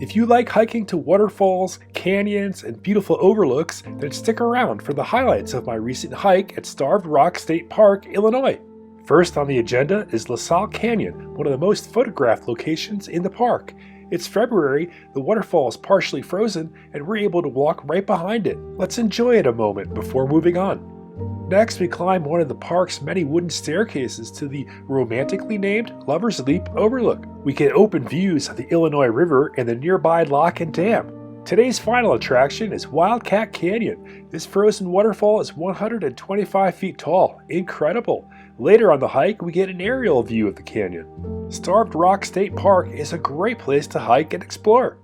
If you like hiking to waterfalls, canyons, and beautiful overlooks, then stick around for the highlights of my recent hike at Starved Rock State Park, Illinois. First on the agenda is LaSalle Canyon, one of the most photographed locations in the park. It's February, the waterfall is partially frozen, and we're able to walk right behind it. Let's enjoy it a moment before moving on. Next, we climb one of the park's many wooden staircases to the romantically named Lover's Leap Overlook. We get open views of the Illinois River and the nearby lock and dam. Today's final attraction is Wildcat Canyon. This frozen waterfall is 125 feet tall. Incredible! Later on the hike, we get an aerial view of the canyon. Starved Rock State Park is a great place to hike and explore.